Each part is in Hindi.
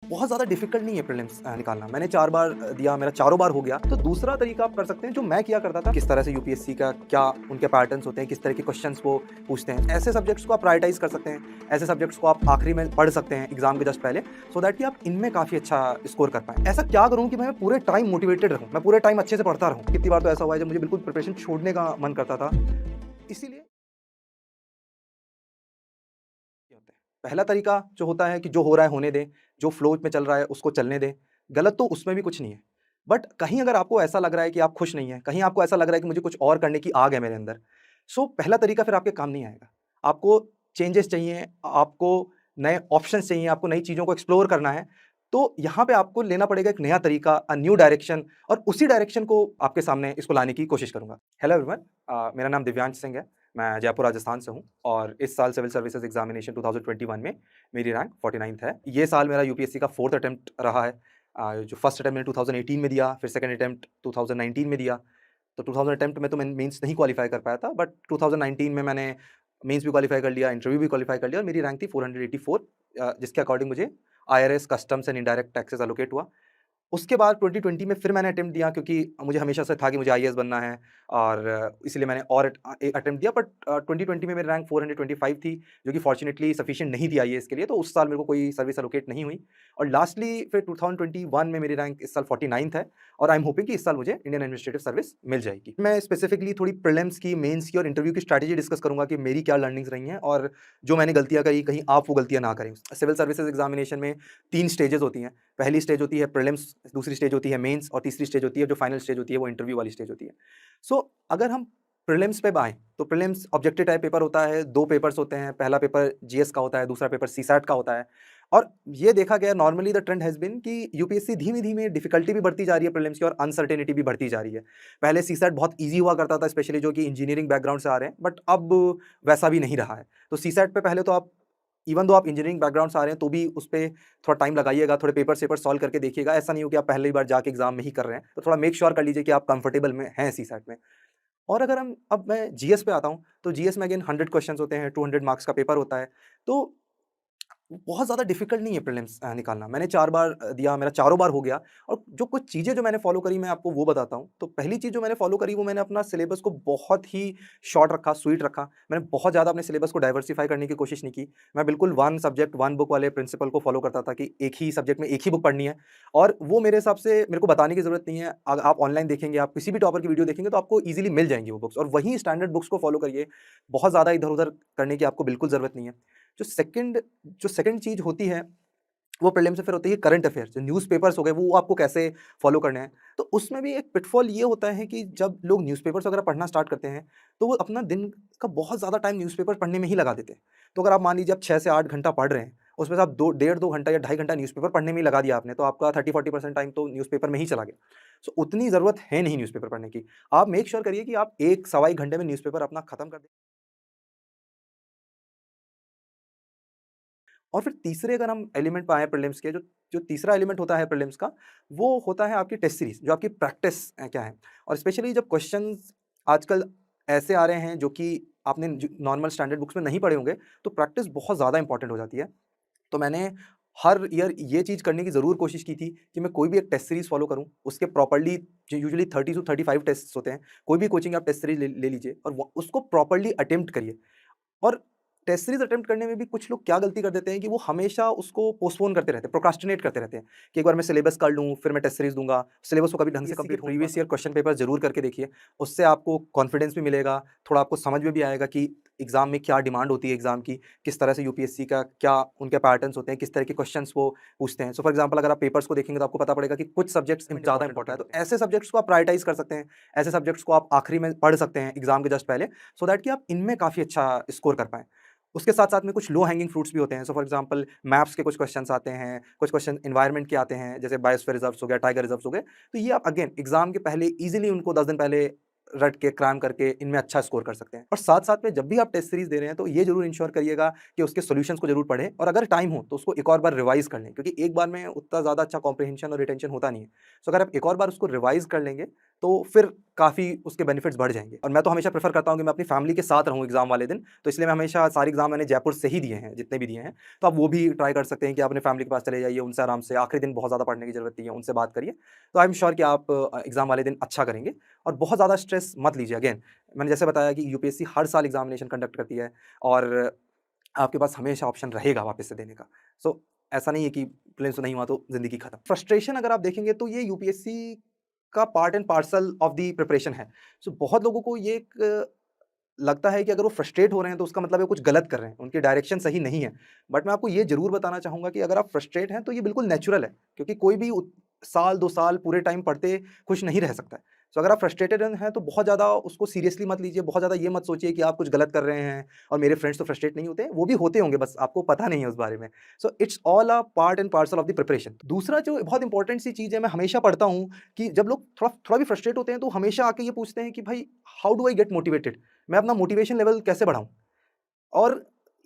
बहुत ज़्यादा डिफ़िकल्ट नहीं है प्रीलिम्स निकालना। मैंने 4 बार दिया, मेरा चारों बार हो गया। तो दूसरा तरीका आप कर सकते हैं जो मैं किया करता था, किस तरह से यूपीएससी का क्या उनके पैटर्न्स होते हैं, किस तरह के क्वेश्चंस वो पूछते हैं। ऐसे सब्जेक्ट्स को आप प्रायोरिटाइज़ कर सकते हैं, ऐसे सब्जेक्ट्स को आप आखिरी में पढ़ सकते हैं एग्ज़ाम के जस्ट पहले, सो दैट कि आप इनमें काफ़ी अच्छा स्कोर कर पाएँ। ऐसा क्या करूँ कि मैं पूरे टाइम मोटिवेटेड रहूँ, मैं पूरे टाइम अच्छे से पढ़ता रहूँ। कितनी बार तो ऐसा हुआ है जब मुझे बिल्कुल प्रिपरेशन छोड़ने का मन करता था। इसीलिए ये होता है। पहला तरीका जो होता है कि जो हो रहा है होने दें, जो फ्लो में चल रहा है उसको चलने दें। गलत तो उसमें भी कुछ नहीं है। बट कहीं अगर आपको ऐसा लग रहा है कि आप खुश नहीं हैं, कहीं आपको ऐसा लग रहा है कि मुझे कुछ और करने की आग है मेरे अंदर, सो पहला तरीका फिर आपके काम नहीं आएगा। आपको चेंजेस चाहिए, आपको नए ऑप्शंस चाहिए, आपको नई चीज़ों को एक्सप्लोर करना है, तो यहाँ पे आपको लेना पड़ेगा एक नया तरीका, न्यू डायरेक्शन और उसी डायरेक्शन को आपके सामने इसको लाने की कोशिश करूँगा। हेलो एवरीवन मेरा नाम दिव्यांश सिंह है। मैं जयपुर राजस्थान से हूँ और इस साल सिविल सर्विसेज एग्जामिनेशन 2021 में मेरी रैंक 49th है। ये साल मेरा यूपीएससी का 4th अटेम्प्ट रहा है। जो फर्स्ट अटेम्प्ट मैंने 2018 में दिया, फिर सेकंड अटेम्प्ट 2019 में दिया। तो 2000 अटेम्प्ट में तो मैं मेंस नहीं क्वालीफाई कर पाया था, बट 2019 में मैंने मेंस भी क्वालीफाई कर लिया, इंटरव्यू भी क्वालीफाई कर लिया और मेरी रैंक थी 484, जिसके अकॉर्डिंग मुझे IRS, customs and indirect taxes allocate हुआ। उसके बाद 2020 में फिर मैंने अटेम्प्ट दिया क्योंकि मुझे हमेशा से था कि मुझे आईएएस बनना है और इसलिए मैंने और एक अटेम्प्ट दिया, बट 2020 में मेरी रैंक 425 थी, जो कि फॉर्च्यूनेटली सफिशिएंट नहीं थी आईएएस के लिए, तो उस साल मेरे को कोई सर्विस एलोकेट नहीं हुई और लास्टली फिर 2021 में मेरी रैंक इस साल 49th है और आई एम होपिंग कि इस साल मुझे इंडियन एडमिनिस्ट्रेटिव सर्विस मिल जाएगी। मैं स्पेसिफिकली थोड़ी प्रीलिम्स की, मेंस की और इंटरव्यू की स्ट्रैटेजी डिस्कस करूंगा कि मेरी क्या लर्निंग्स रही हैं और जो मैंने गलतियां करी कहीं आप वो गलतियां ना करें। सिविल सर्विसेज एग्जामिनेशन में 3 स्टेजेस होती हैं। पहली स्टेज होती है प्रीलिम्स, दूसरी स्टेज होती है मेंस और तीसरी स्टेज होती है जो फाइनल स्टेज होती है वो इंटरव्यू वाली स्टेज होती है। सो अगर हम प्रीलिम्स पे आएँ, तो प्रीलिम्स ऑब्जेक्टिव टाइप पेपर होता है, 2 पेपर्स होते हैं, पहला पेपर जीएस का होता है, दूसरा पेपर सीसैट का होता है और ये देखा गया normally the trend has been कि यूपीएससी धीमे-धीमे डिफिकल्टी भी बढ़ती जा रही है प्रीलिम्स की और अनसर्टेनिटी भी बढ़ती जा रही है। पहले सीसैट बहुत ईज़ी हुआ करता था, स्पेशली जो कि इंजीनियरिंग बैकग्राउंड से आ रहे हैं, बट अब वैसा भी नहीं रहा है। तो सीसैट पे पहले तो आप इवन दो आप इंजीनियरिंग बैकग्राउंड से आ रहे हैं, तो भी उसपे थोड़ा टाइम लगाइएगा, थोड़े पेपर्स-वेपर्स सॉल्व करके देखिएगा। ऐसा नहीं हो कि आप पहली बार जाके एग्ज़ाम में ही कर रहे हैं, तो थोड़ा मेक श्योर कर लीजिए कि आप कंफर्टेबल में हैं सीसैट में। और अगर हम अब मैं जीएस पे आता हूँ, तो जीएस में अगेन 100 क्वेश्चन्स होते हैं, 200 मार्क्स का पेपर होता है। तो बहुत ज़्यादा डिफ़िकल्ट नहीं है प्रीलिम्स निकालना। मैंने 4 बार दिया, मेरा चारों बार हो गया और जो कुछ चीज़ें जो मैंने फ़ॉलो करी मैं आपको वो बताता हूँ। तो पहली चीज़ जो मैंने फ़ॉलो करी वो मैंने अपना सिलेबस को बहुत ही शॉर्ट रखा, स्वीट रखा। मैंने बहुत ज़्यादा अपने सिलेबस को डाइवर्सिफ़ाई करने की कोशिश नहीं की। मैं बिल्कुल 1 सब्जेक्ट 1 बुक वाले प्रिंसिपल को फ़ॉलो करता था कि एक ही सब्जेक्ट में एक ही बुक पढ़नी है और वो मेरे हिसाब से मेरे को बताने की ज़रूरत नहीं है। आप ऑनलाइन देखेंगे, आप किसी भी टॉपर की वीडियो देखेंगे तो आपको ईज़िली मिल जाएँगी वो बुक्स और वही स्टैंडर्ड बुक्स को फ़ॉलो करिए। बहुत ज़्यादा इधर-उधर करने की आपको बिल्कुल ज़रूरत नहीं है। जो सेकंड जो सेकंड चीज़ होती है, वो प्रीलिम से फिर होती है करंट अफेयर्स, जो न्यूज़पेपर्स हो गए, वो आपको कैसे फ़ॉलो करने हैं। तो उसमें भी एक पिटफॉल ये होता है कि जब लोग न्यूज़पेपर्स वगैरह पढ़ना स्टार्ट करते हैं, तो वो अपना दिन का बहुत ज़्यादा टाइम न्यूज़पेपर पढ़ने में ही लगा देते हैं। तो अगर आप मान लीजिए आप 6 से 8 घंटा पढ़ रहे हैं, उसमें से आप 2 डेढ़ 2 घंटा या ढाई घंटा न्यूज़पेपर पढ़ने में ही लगा दिया आपने, तो आपका 30-40% टाइम तो न्यूज़पेपर में ही चला गया। सो उतनी ज़रूरत है नहीं न्यूज़पेपर पढ़ने की। आप मेक श्योर करिए कि आप 1 सवा 1 घंटे में न्यूज़पेपर अपना खत्म कर दें। और फिर तीसरे अगर हम एलिमेंट पे आएँ प्रीलिम्स के, जो जो तीसरा एलिमेंट होता है प्रीलिम्स का, वो होता है आपकी टेस्ट सीरीज़, जो आपकी प्रैक्टिस क्या है। और स्पेशली जब क्वेश्चंस आजकल ऐसे आ रहे हैं जो कि आपने ज नॉर्मल स्टैंडर्ड बुक्स में नहीं पढ़े होंगे, तो प्रैक्टिस बहुत ज़्यादा इंपॉर्टेंट हो जाती है। तो मैंने हर ईयर ये चीज़ करने की ज़रूर कोशिश की थी कि मैं कोई भी एक टेस्ट सीरीज़ फ़ॉलो करूँ, उसके प्रॉपर्ली जो यूजुअली 30 टू 35 टेस्ट्स होते हैं, कोई भी कोचिंग आप टेस्ट सीरीज़ ले ले लीजिए और वो उसको प्रॉपर्ली अटेम्प्ट करिए। और टेस्ट सीरीज़ अटेम्प्ट करने में भी कुछ लोग क्या गलती कर देते हैं कि वो हमेशा उसको पोस्टपोन करते रहते हैं, प्रोक्रास्टिनेट करते रहते हैं कि एक बार मैं सिलेबस कर लूँ, फिर मैं टेस्ट सीरीज़ दूँगा। सिलेबस को कभी ढंग से बीएससी के complete previous previous year question paper ज़रूर करके देखिए। उससे आपको कॉन्फिडेंस भी मिलेगा, थोड़ा आपको समझ में भी आएगा कि एग्ज़ाम में क्या डिमांड होती है एग्ज़ाम की, किस तरह से यूपीएससी का क्या उनके पैटर्न्स होते हैं, किस तरह के क्वेश्चन्स वो पूछते हैं। सो फॉर एग्ज़ाम्पल अगर आप पेपर्स को देखेंगे तो आपको पता पड़ेगा कि कुछ सब्जेक्ट्स ज़्यादा इंपॉर्टेंट इंपॉर्टेंट होते है। हैं। तो ऐसे सब्जेक्ट्स को आप प्रायोरिटाइज़ कर सकते हैं, ऐसे सब्जेक्ट्स को आप आखिरी में पढ़ सकते हैं एग्ज़ाम के जस्ट पहले, सो दैट कि आप इनमें काफ़ी अच्छा स्कोर कर पाएँ। उसके साथ-साथ में कुछ लो हैंगिंग फ्रूट्स भी होते हैं। सो फॉर एग्ज़ाम्पल मैप्स के कुछ क्वेश्चन्स आते हैं, कुछ क्वेश्चन एनवायरनमेंट के आते हैं, जैसे बायोस्फीयर रिज़र्व्स हो गया, टाइगर रिज़र्व्स हो गए। तो ये आप अगेन एग्ज़ाम के पहले ईज़िली उनको 10 दिन पहले रट के, क्रैम करके इनमें अच्छा स्कोर कर सकते हैं। और साथ-साथ में जब भी आप टेस्ट सीरीज़ दे रहे हैं, तो ये ज़रूर इंश्योर करिएगा कि उसके सॉल्यूशंस को ज़रूर पढ़ें और अगर टाइम हो, तो उसको एक और बार रिवाइज़ कर लें, क्योंकि एक बार में उतना ज़्यादा अच्छा कॉम्प्रिहेंशन और रिटेंशन होता नहीं है। सो अगर आप एक और बार उसको रिवाइज़ कर लेंगे, तो फिर काफ़ी उसके बेनिफिट्स बढ़ जाएँगे। और मैं तो हमेशा प्रेफ़र करता हूँ कि मैं अपनी फैमिली के साथ रहूँ एग्ज़ाम वाले दिन, तो इसलिए मैं हमेशा सारे एग्ज़ाम मैंने जयपुर से ही दिए हैं, जितने भी दिए हैं। तो आप वो भी ट्राई कर सकते हैं कि आप अपने फैमिली के पास चले जाइए, उनसे आराम से आखिरी दिन बहुत ज़्यादा पढ़ने की ज़रूरत नहीं है, उनसे बात करिए। तो आई एम श्योर कि आप एग्ज़ाम वाले दिन अच्छा करेंगे और बहुत ज़्यादा स्ट्रेस मत लीजिए। अगेन मैंने जैसे बताया कि यूपीएससी हर साल एग्ज़ामिनेशन कंडक्ट करती है और आपके पास हमेशा ऑप्शन रहेगा वापस से देने का। सो ऐसा नहीं है कि प्रीलिम्स नहीं हुआ तो ज़िंदगी खत्म। फ्रस्ट्रेशन अगर आप देखेंगे तो ये यूपीएससी का part and parcel of the preparation है। सो बहुत लोगों को ये एक लगता है कि अगर वो फ्रस्ट्रेट हो रहे हैं तो उसका मतलब है कुछ गलत कर रहे हैं, उनकी डायरेक्शन सही नहीं है। बट मैं आपको ये ज़रूर बताना चाहूँगा कि अगर आप फ्रस्ट्रेट हैं तो ये बिल्कुल नेचुरल है, क्योंकि कोई भी साल 2 साल पूरे टाइम पढ़ते खुश नहीं रह सकता है। सो अगर आप फ्रस्ट्रेटेड हैं तो बहुत ज़्यादा उसको सीरियसली मत लीजिए, बहुत ज़्यादा ये मत सोचिए कि आप कुछ गलत कर रहे हैं और मेरे फ्रेंड्स तो फ्रस्ट्रेट नहीं होते, वो भी होते होंगे बस आपको पता नहीं है उस बारे में। So it's all a part and parcel of the preparation. दूसरा जो बहुत इंपॉर्टेंट सी चीज़ है, मैं हमेशा पढ़ता हूँ कि जब लोग थोड़ा थोड़ा भी फ्रस्ट्रेट होते हैं तो हमेशा आके ये पूछते हैं कि भाई how do I get motivated? मैं अपना मोटिवेशन लेवल कैसे बढ़ाऊँ? और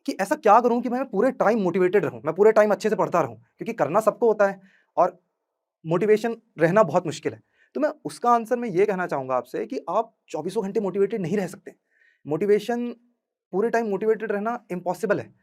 कि ऐसा क्या करूँ कि मैं पूरे टाइम मोटिवेटेड रहूँ, मैं पूरे टाइम अच्छे से पढ़ता रहूँ? क्योंकि करना सबको होता है और मोटिवेशन रहना बहुत मुश्किल है। तो मैं उसका आंसर मैं ये कहना चाहूँगा आपसे कि आप चौबीसों घंटे मोटिवेटेड नहीं रह सकते। मोटिवेशन पूरे टाइम मोटिवेटेड रहना इम्पॉसिबल है।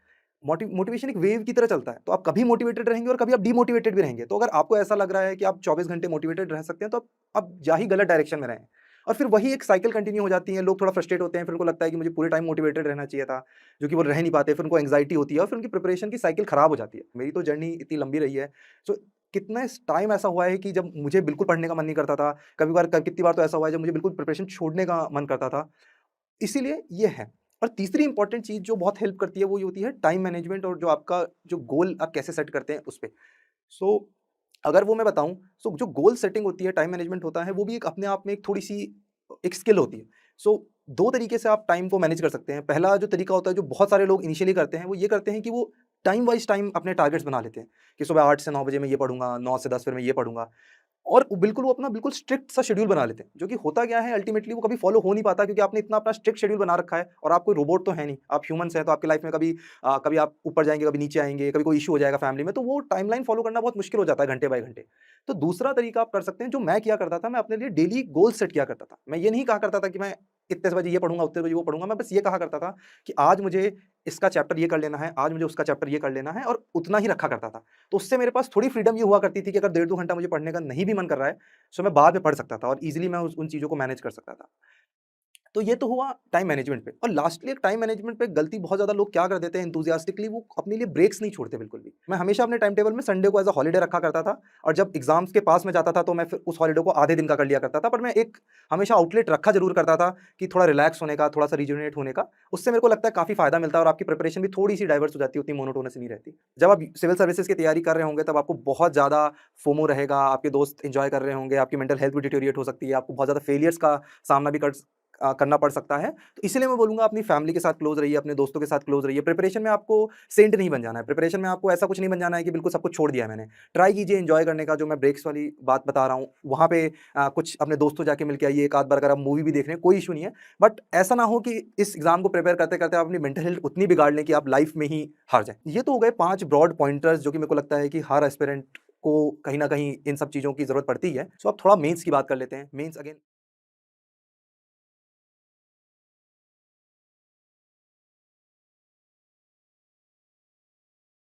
मोटिवेशन एक वेव की तरह चलता है, तो आप कभी मोटिवेटेड रहेंगे और कभी आप डीमोटिवेटेड भी रहेंगे। तो अगर आपको ऐसा लग रहा है कि आप 24 घंटे मोटिवेटेड रह सकते हैं, तो आप जा ही गलत डायरेक्शन में रहे हैं। और फिर वही एक साइकिल कंटिन्यू हो जाती है, लोग थोड़ा फ्रस्ट्रेट होते हैं, फिर उनको लगता है कि मुझे पूरे टाइम मोटिवेटेड रहना चाहिए था, जो कि वो रह नहीं पाते, फिर उनको एंग्ज़ायटी होती है और फिर उनकी प्रिपरेशन की साइकिल खराब हो जाती है। मेरी तो जर्नी इतनी लंबी रही है, सो कितना स टाइम ऐसा हुआ है कि जब मुझे बिल्कुल पढ़ने का मन नहीं करता था, कितनी बार तो ऐसा हुआ है जब मुझे बिल्कुल प्रिपरेशन छोड़ने का मन करता था। इसीलिए ये है। और तीसरी इंपॉर्टेंट चीज़ जो बहुत हेल्प करती है वो ये होती है टाइम मैनेजमेंट और जो आपका जो गोल आप कैसे सेट करते हैं उस पे। सो अगर वो मैं बताऊँ, सो जो गोल सेटिंग होती है, टाइम मैनेजमेंट होता है, वो भी एक अपने आप में एक थोड़ी-सी एक स्किल होती है। सो 2 तरीके से आप टाइम को मैनेज कर सकते हैं। पहला जो तरीका होता है जो बहुत सारे लोग इनिशियली करते हैं, वो ये करते हैं कि वो टाइम वाइज़ टाइम अपने टारगेट्स बना लेते हैं, कि सुबह 8 से 9 बजे मैं ये पढ़ूँगा, 9 से 10 फिर मैं ये पढ़ूँगा। और वो अपना बिल्कुल स्ट्रिक्ट सा शेड्यूल बना लेते हैं, जो कि होता क्या है अल्टीमेटली वो कभी फॉलो हो नहीं पाता, क्योंकि आपने इतना अपना स्ट्रिक्ट शेड्यूल बना रखा है और आप कोई रोबोट तो है नहीं, आप ह्यूमन्स हैं, तो आपकी लाइफ में कभी आप ऊपर जाएँगे, कभी नीचे आएँगे, कभी कोई इश्यू हो जाएगा फैमिली में, तो वो टाइमलाइन फॉलो करना बहुत मुश्किल हो जाता है घंटे बाय घंटे। तो दूसरा तरीका आप कर सकते हैं, जो मैं किया करता था, मैं अपने लिए डेली गोल सेट किया करता था। मैं ये नहीं कहा करता था कि मैं इतने से बजे ये पढ़ूँगा, उतने बजे वो पढ़ूँगा, मैं बस ये कहा करता था कि आज मुझे इसका चैप्टर ये कर लेना है, आज मुझे उसका चैप्टर ये कर लेना है, और उतना ही रखा करता था। तो उससे मेरे पास थोड़ी फ्रीडम ये हुआ करती थी कि अगर डेढ़ 2 घंटा मुझे पढ़ने का नहीं भी मन कर रहा है, सो मैं बाद में पढ़ सकता था और ईज़िली मैं उस उन चीज़ों को मैनेज कर सकता था। तो ये तो हुआ टाइम मैनेजमेंट पे। और लास्टली एक टाइम मैनेजमेंट पे गलती बहुत ज़्यादा लोग क्या कर देते हैं एंथुसियास्टिकली, वो अपने लिए ब्रेक्स नहीं छोड़ते बिल्कुल भी। मैं हमेशा अपने टाइम टेबल में संडे को एज़ अ हॉलिडे रखा करता था, और जब एग्ज़ाम्स के पास में जाता था तो मैं फिर उस हॉलिडे को आधे दिन का कर लिया करता था। पर मैं एक हमेशा आउटलेट रखा ज़रूर करता था कि थोड़ा रिलैक्स होने का, थोड़ा-सा रिजुवेनेट होने का। उससे मेरे को लगता है काफ़ी फ़ायदा मिलता है और आपकी प्रिपरेशन भी थोड़ी-सी डाइवर्स हो जाती है, उतनी मोनोटोनस नहीं रहती। जब आप सिविल सर्विसेज़ की तैयारी कर रहे होंगे तब आपको बहुत ज़्यादा फोमो रहेगा, आपके दोस्त एन्जॉय कर रहे होंगे, आपकी मेंटल हेल्थ भी डिटेरियोरेट हो सकती है, आपको बहुत ज़्यादा फेलियर्स का सामना भी करना पड़ सकता है। तो इसीलिए मैं बोलूँगा अपनी फैमिली के साथ क्लोज़ रहिए, अपने दोस्तों के साथ क्लोज़ रहिए। प्रिपरेशन में आपको सेंट नहीं बन जाना है, प्रिपरेशन में आपको ऐसा कुछ नहीं बन जाना है कि बिल्कुल सब कुछ छोड़ दिया है मैंने। ट्राई कीजिए एन्जॉय करने का, जो मैं ब्रेक्स वाली बात बता रहा हूँ, वहाँ पे कुछ अपने दोस्तों जाके मिल के आइए, एक आध बार अगर आप मूवी भी देख रहे हैं, कोई इश्यू नहीं है। बट ऐसा ना हो कि इस एग्ज़ाम को प्रिपेयर करते-करते आप अपनी मेंटल हेल्थ उतनी बिगाड़ लें कि आप लाइफ़ में ही हार जाएँ। ये तो हो गए 5 ब्रॉड पॉइंटर्स जो कि मेरे को लगता है कि हर एस्पिरेंट को कहीं न कहीं इन सब चीज़ों की ज़रूरत पड़ती है। सो अब थोड़ा मेंस की बात कर लेते हैं। Mains again